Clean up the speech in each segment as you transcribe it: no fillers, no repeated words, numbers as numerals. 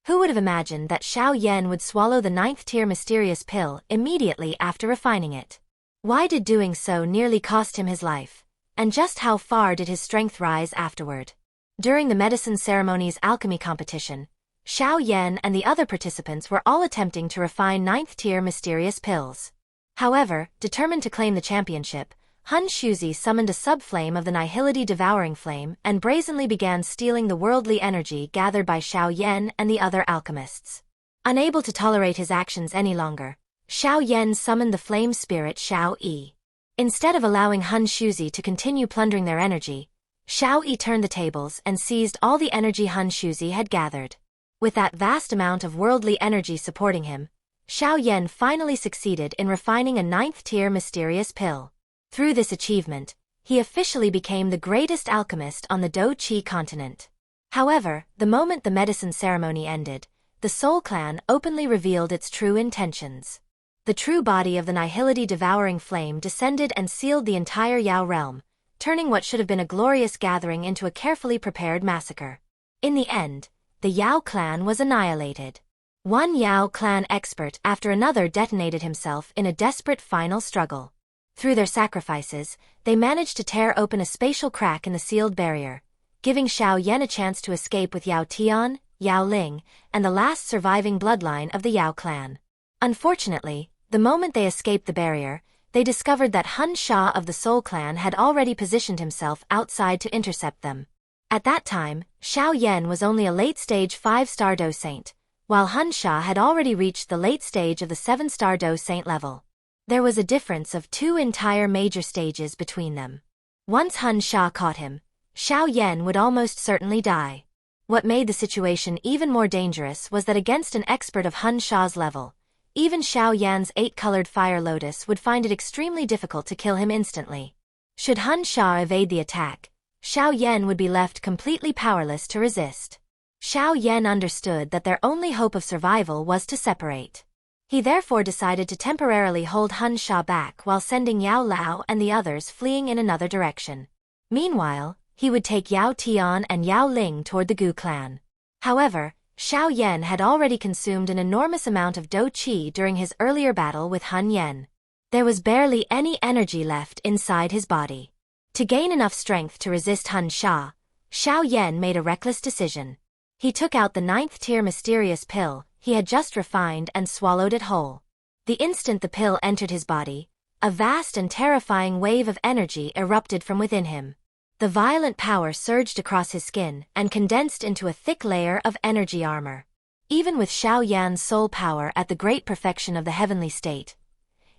Who would have imagined that Xiao Yan would swallow the 9th-tier mysterious pill immediately after refining it? Why did doing so nearly cost him his life? And just how far did his strength rise afterward? During the medicine ceremony's alchemy competition, Xiao Yan and the other participants were all attempting to refine 9th-tier mysterious pills. However, determined to claim the championship, Hun Xuzi summoned a sub-flame of the Nihility Devouring Flame and brazenly began stealing the worldly energy gathered by Xiao Yan and the other alchemists. Unable to tolerate his actions any longer, Xiao Yan summoned the flame spirit Xiao Yi. Instead of allowing Hun Xuzi to continue plundering their energy, Xiao Yi turned the tables and seized all the energy Hun Xuzi had gathered. With that vast amount of worldly energy supporting him, Xiao Yan finally succeeded in refining a 9th-tier mysterious pill. Through this achievement, he officially became the greatest alchemist on the 𝐁𝐓𝐓𝐇 continent. However, the moment the medicine ceremony ended, the Soul Clan openly revealed its true intentions. The true body of the Nihility Devouring Flame descended and sealed the entire Yao realm, turning what should have been a glorious gathering into a carefully prepared massacre. In the end, the Yao clan was annihilated. One Yao clan expert after another detonated himself in a desperate final struggle. Through their sacrifices, they managed to tear open a spatial crack in the sealed barrier, giving Xiao Yan a chance to escape with Yao Tian, Yao Ling, and the last surviving bloodline of the Yao clan. Unfortunately, the moment they escaped the barrier, they discovered that Hun Sha of the Soul Clan had already positioned himself outside to intercept them. At that time, Xiao Yan was only a late-stage 5-star Do Saint, while Hun Sha had already reached the late stage of the 7-star Do Saint level. There was a difference of 2 entire major stages between them. Once Hun Sha caught him, Xiao Yan would almost certainly die. What made the situation even more dangerous was that against an expert of Hun Sha's level, even Xiao Yan's 8-colored fire lotus would find it extremely difficult to kill him instantly. Should Hun Sha evade the attack, Xiao Yan would be left completely powerless to resist. Xiao Yan understood that their only hope of survival was to separate. He therefore decided to temporarily hold Hun Sha back while sending Yao Lao and the others fleeing in another direction. Meanwhile, he would take Yao Tian and Yao Ling toward the Gu clan. However, Xiao Yan had already consumed an enormous amount of Do Qi during his earlier battle with Hun Yan. There was barely any energy left inside his body. To gain enough strength to resist Hun Sha, Xiao Yan made a reckless decision. He took out the 9th-tier mysterious pill he had just refined and swallowed it whole. The instant the pill entered his body, a vast and terrifying wave of energy erupted from within him. The violent power surged across his skin and condensed into a thick layer of energy armor. Even with Xiao Yan's soul power at the great perfection of the heavenly state,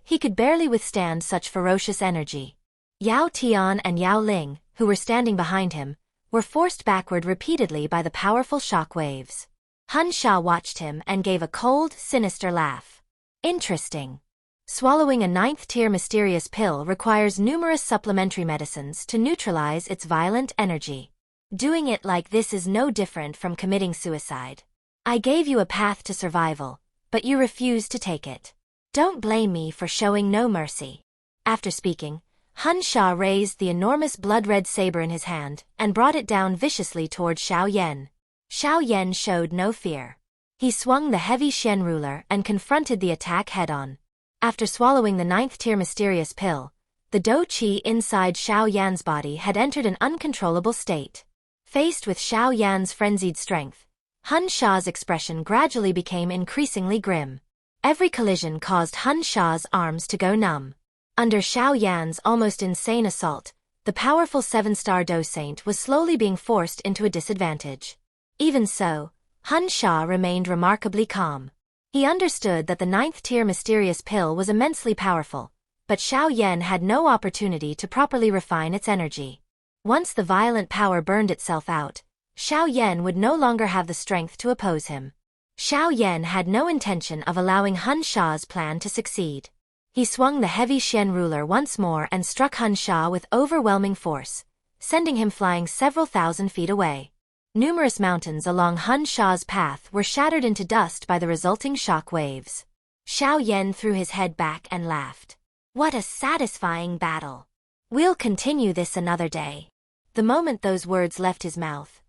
he could barely withstand such ferocious energy. Yao Tian and Yao Ling, who were standing behind him, were forced backward repeatedly by the powerful shock waves. Hun Sha watched him and gave a cold, sinister laugh. Interesting. Swallowing a 9th-tier mysterious pill requires numerous supplementary medicines to neutralize its violent energy. Doing it like this is no different from committing suicide. I gave you a path to survival, but you refused to take it. Don't blame me for showing no mercy. After speaking, Hun Sha raised the enormous blood-red saber in his hand and brought it down viciously toward Xiao Yan. Xiao Yan showed no fear. He swung the heavy Xian ruler and confronted the attack head-on. After swallowing the 9th-tier mysterious pill, the Do Qi inside Xiao Yan's body had entered an uncontrollable state. Faced with Xiao Yan's frenzied strength, Hun Sha's expression gradually became increasingly grim. Every collision caused Hun Sha's arms to go numb. Under Xiao Yan's almost insane assault, the powerful 7-star Do Saint was slowly being forced into a disadvantage. Even so, Hun Sha remained remarkably calm. He understood that the 9th-tier mysterious pill was immensely powerful, but Xiao Yan had no opportunity to properly refine its energy. Once the violent power burned itself out, Xiao Yan would no longer have the strength to oppose him. Xiao Yan had no intention of allowing Hun Sha's plan to succeed. He swung the heavy Xian ruler once more and struck Hun Sha with overwhelming force, sending him flying several thousand feet away. Numerous mountains along Hun Sha's path were shattered into dust by the resulting shock waves. Xiao Yan threw his head back and laughed. What a satisfying battle! We'll continue this another day. The moment those words left his mouth,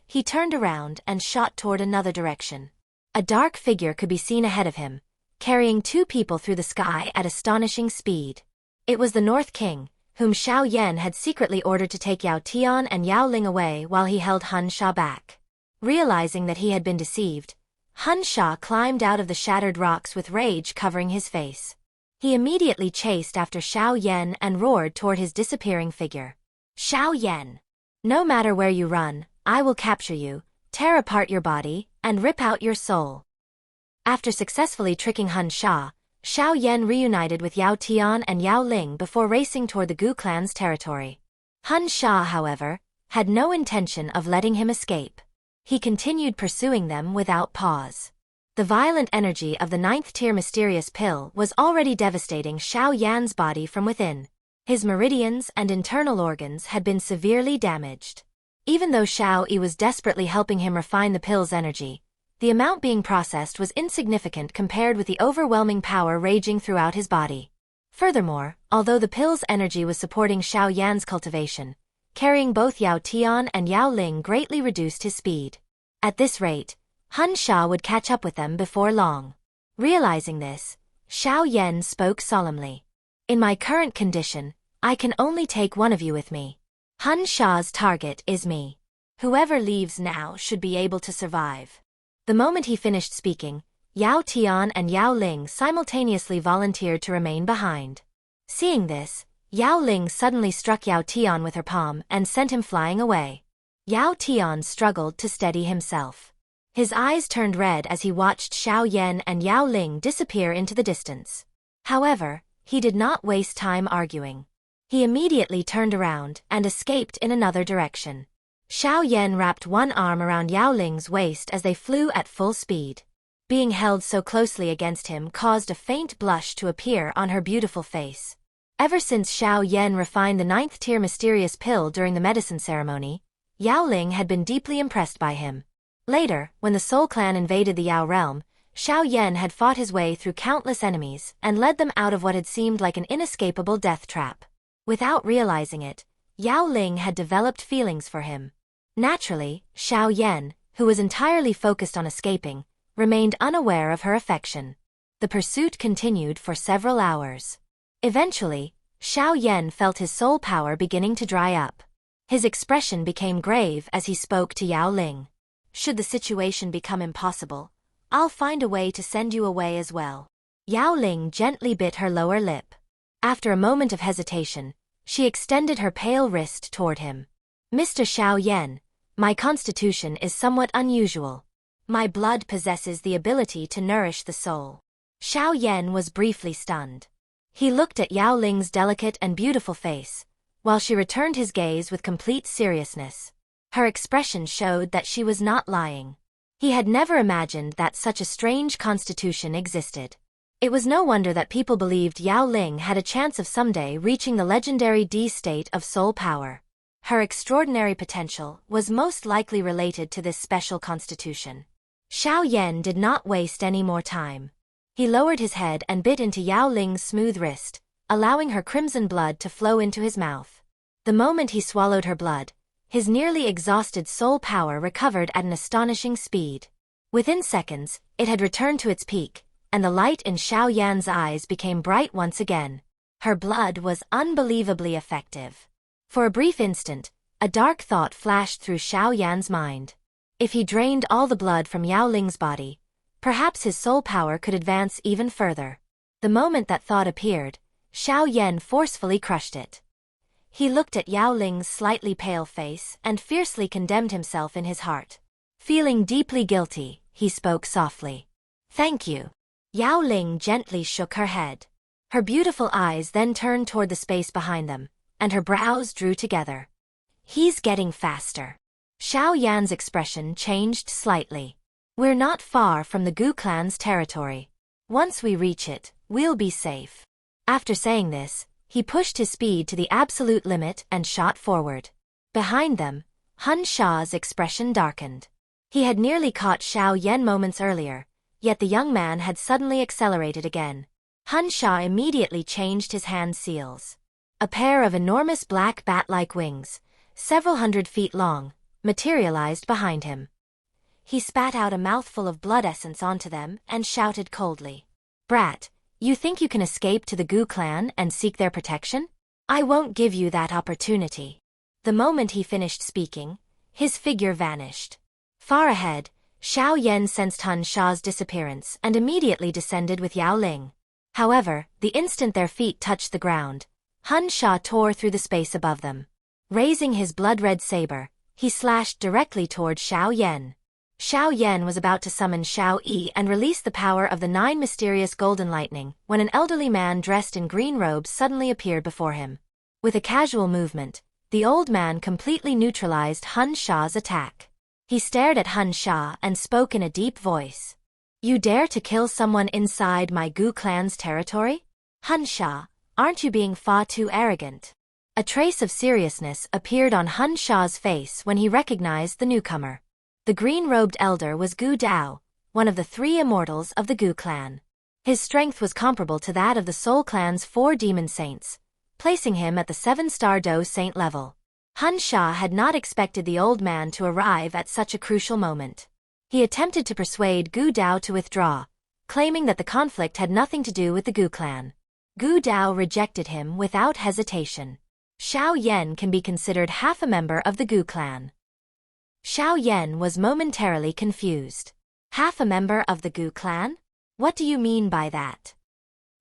he turned around and shot toward another direction. A dark figure could be seen ahead of him, carrying two people through the sky at astonishing speed. It was the North King, whom Xiao Yan had secretly ordered to take Yao Tian and Yao Ling away while he held Hun Sha back. Realizing that he had been deceived, Hun Sha climbed out of the shattered rocks with rage covering his face. He immediately chased after Xiao Yan and roared toward his disappearing figure. "Xiao Yan! No matter where you run, I will capture you, tear apart your body, and rip out your soul." After successfully tricking Hun Sha, Xiao Yan reunited with Yao Tian and Yao Ling before racing toward the Gu clan's territory. Hun Sha, however, had no intention of letting him escape. He continued pursuing them without pause. The violent energy of the 9th-tier mysterious pill was already devastating Xiao Yan's body from within. His meridians and internal organs had been severely damaged. Even though Xiao Yi was desperately helping him refine the pill's energy, the amount being processed was insignificant compared with the overwhelming power raging throughout his body. Furthermore, although the pill's energy was supporting Xiao Yan's cultivation, carrying both Yao Tian and Yao Ling greatly reduced his speed. At this rate, Hun Sha would catch up with them before long. Realizing this, Xiao Yan spoke solemnly. "In my current condition, I can only take one of you with me. Hun Sha's target is me. Whoever leaves now should be able to survive." The moment he finished speaking, Yao Tian and Yao Ling simultaneously volunteered to remain behind. Seeing this, Yao Ling suddenly struck Yao Tian with her palm and sent him flying away. Yao Tian struggled to steady himself. His eyes turned red as he watched Xiao Yan and Yao Ling disappear into the distance. However, he did not waste time arguing. He immediately turned around and escaped in another direction. Xiao Yan wrapped one arm around Yao Ling's waist as they flew at full speed. Being held so closely against him caused a faint blush to appear on her beautiful face. Ever since Xiao Yan refined the 9th-tier mysterious pill during the medicine ceremony, Yao Ling had been deeply impressed by him. Later, when the Soul Clan invaded the Yao realm, Xiao Yan had fought his way through countless enemies and led them out of what had seemed like an inescapable death trap. Without realizing it, Yao Ling had developed feelings for him. Naturally, Xiao Yan, who was entirely focused on escaping, remained unaware of her affection. The pursuit continued for several hours. Eventually, Xiao Yan felt his soul power beginning to dry up. His expression became grave as he spoke to Yao Ling. "Should the situation become impossible, I'll find a way to send you away as well." Yao Ling gently bit her lower lip. After a moment of hesitation, she extended her pale wrist toward him. "Mr. Xiao Yan, my constitution is somewhat unusual. My blood possesses the ability to nourish the soul." Xiao Yan was briefly stunned. He looked at Yao Ling's delicate and beautiful face, while she returned his gaze with complete seriousness. Her expression showed that she was not lying. He had never imagined that such a strange constitution existed. It was no wonder that people believed Yao Ling had a chance of someday reaching the legendary D state of soul power. Her extraordinary potential was most likely related to this special constitution. Xiao Yan did not waste any more time. He lowered his head and bit into Yao Ling's smooth wrist, allowing her crimson blood to flow into his mouth. The moment he swallowed her blood, his nearly exhausted soul power recovered at an astonishing speed. Within seconds, it had returned to its peak, and the light in Xiao Yan's eyes became bright once again. Her blood was unbelievably effective. For a brief instant, a dark thought flashed through Xiao Yan's mind. If he drained all the blood from Yao Ling's body, perhaps his soul power could advance even further. The moment that thought appeared, Xiao Yan forcefully crushed it. He looked at Yao Ling's slightly pale face and fiercely condemned himself in his heart. Feeling deeply guilty, he spoke softly. "Thank you." Yao Ling gently shook her head. Her beautiful eyes then turned toward the space behind them, and her brows drew together. "He's getting faster." Xiao Yan's expression changed slightly. "We're not far from the Gu clan's territory. Once we reach it, we'll be safe." After saying this, he pushed his speed to the absolute limit and shot forward. Behind them, Hun Sha's expression darkened. He had nearly caught Xiao Yan moments earlier, yet the young man had suddenly accelerated again. Hun Sha immediately changed his hand seals. A pair of enormous black bat-like wings, several hundred feet long, materialized behind him. he spat out a mouthful of blood essence onto them and shouted coldly. "Brat, you think you can escape to the Gu clan and seek their protection? I won't give you that opportunity." The moment he finished speaking, his figure vanished. Far ahead, Xiao Yan sensed Hun Sha's disappearance and immediately descended with Yao Ling. However, the instant their feet touched the ground, Hun Sha tore through the space above them. Raising his blood-red saber, he slashed directly toward Xiao Yan. Xiao Yan was about to summon Xiao Yi and release the power of the 9 mysterious golden lightning when an elderly man dressed in green robes suddenly appeared before him. With a casual movement, the old man completely neutralized Hun Sha's attack. He stared at Hun Sha and spoke in a deep voice. "You dare to kill someone inside my Gu clan's territory? Hun Sha, aren't you being far too arrogant?" A trace of seriousness appeared on Hun Sha's face when he recognized the newcomer. The green-robed elder was Gu Dao, one of the 3 immortals of the Gu clan. His strength was comparable to that of the Soul clan's 4 demon saints, placing him at the 7-star Do Saint level. Hun Sha had not expected the old man to arrive at such a crucial moment. He attempted to persuade Gu Dao to withdraw, claiming that the conflict had nothing to do with the Gu clan. Gu Dao rejected him without hesitation. Xiao Yan can be considered half a member of the Gu clan. Xiao Yan was momentarily confused. Half a member of the Gu clan? What do you mean by that?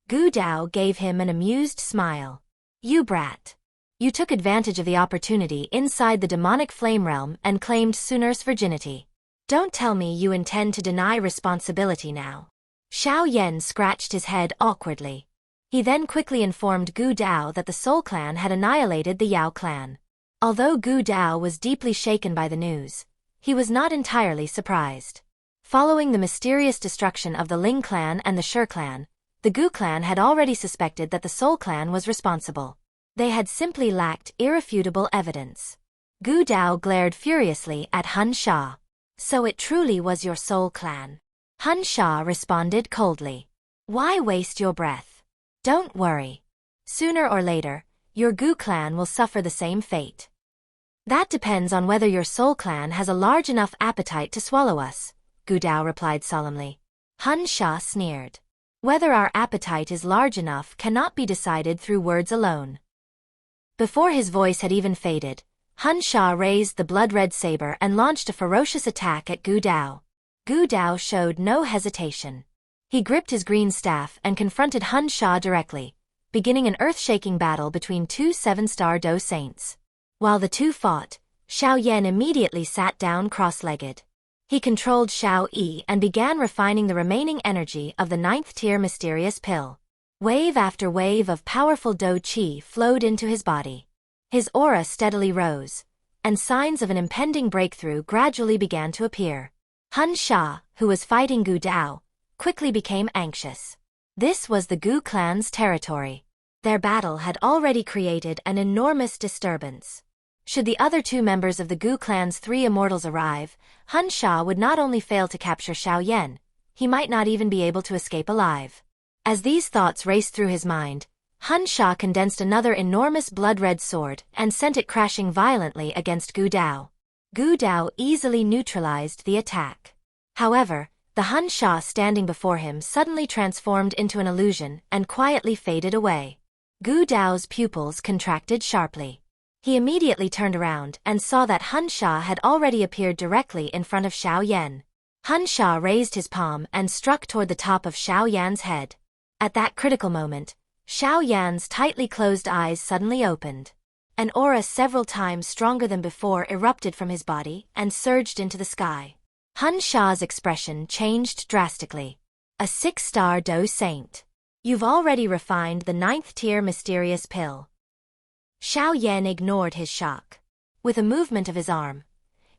Gu Dao gave him an amused smile. "You brat. You took advantage of the opportunity inside the demonic flame realm and claimed Sunur's virginity. Don't tell me you intend to deny responsibility now." Xiao Yan scratched his head awkwardly. He then quickly informed Gu Dao that the Soul clan had annihilated the Yao clan. Although Gu Dao was deeply shaken by the news, he was not entirely surprised. Following the mysterious destruction of the Ling clan and the Shi clan, the Gu clan had already suspected that the Soul clan was responsible. They had simply lacked irrefutable evidence. Gu Dao glared furiously at Hun Sha. "So it truly was your Soul clan?" Hun Sha responded coldly. "Why waste your breath? Don't worry. Sooner or later, your Gu clan will suffer the same fate." "That depends on whether your Soul clan has a large enough appetite to swallow us," Gu Dao replied solemnly. Hun Sha sneered. "Whether our appetite is large enough cannot be decided through words alone." Before his voice had even faded, Hun Sha raised the blood-red saber and launched a ferocious attack at Gu Dao. Gu Dao showed no hesitation. He gripped his green staff and confronted Hun Sha directly, beginning an earth-shaking battle between 2 7-star Do saints. While the two fought, Xiao Yan immediately sat down cross-legged. He controlled Xiao Yi and began refining the remaining energy of the 9th-tier mysterious pill. Wave after wave of powerful Do Qi flowed into his body. His aura steadily rose, and signs of an impending breakthrough gradually began to appear. Hun Sha, who was fighting Gu Dao, quickly became anxious. This was the Gu clan's territory. Their battle had already created an enormous disturbance. Should the other 2 members of the Gu clan's 3 immortals arrive, Hun Sha would not only fail to capture Xiao Yan, he might not even be able to escape alive. As these thoughts raced through his mind, Hun Sha condensed another enormous blood-red sword and sent it crashing violently against Gu Dao. Gu Dao easily neutralized the attack. However, the Hun Sha standing before him suddenly transformed into an illusion and quietly faded away. Gu Dao's pupils contracted sharply. He immediately turned around and saw that Hun Sha had already appeared directly in front of Xiao Yan. Hun Sha raised his palm and struck toward the top of Xiao Yan's head. At that critical moment, Xiao Yan's tightly closed eyes suddenly opened. An aura several times stronger than before erupted from his body and surged into the sky. Hun Sha's expression changed drastically. "A 6-star Do Saint. You've already refined the 9th-tier mysterious pill." Xiao Yan ignored his shock. With a movement of his arm,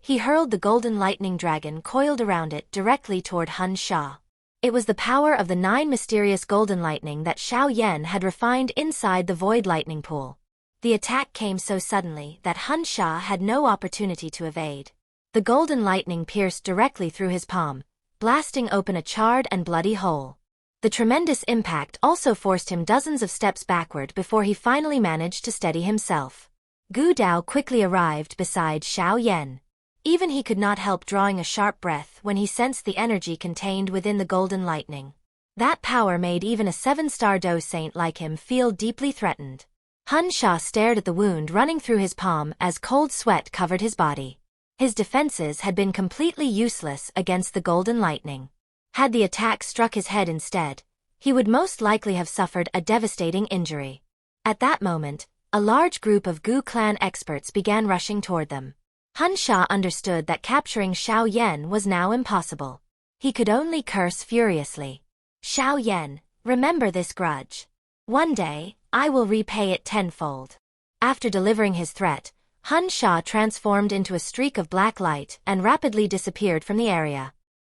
he hurled the golden lightning dragon coiled around it directly toward Hun Sha. It was the power of the 9 mysterious golden lightning that Xiao Yan had refined inside the void lightning pool. The attack came so suddenly that Hun Sha had no opportunity to evade. The golden lightning pierced directly through his palm, blasting open a charred and bloody hole. The tremendous impact also forced him dozens of steps backward before he finally managed to steady himself. Gu Dao quickly arrived beside Xiao Yan. Even he could not help drawing a sharp breath when he sensed the energy contained within the golden lightning. That power made even a 7-star Do saint like him feel deeply threatened. Hun Xuzi stared at the wound running through his palm as cold sweat covered his body. His defenses had been completely useless against the golden lightning. Had the attack struck his head instead, he would most likely have suffered a devastating injury. At that moment, a large group of Gu clan experts began rushing toward them. Hun Xuzi understood that capturing Xiao Yan was now impossible. He could only curse furiously. Xiao Yan, remember this grudge. One day, I will repay it tenfold. After delivering his threat, Hun Xuzi transformed into a streak of black light and rapidly disappeared from the area.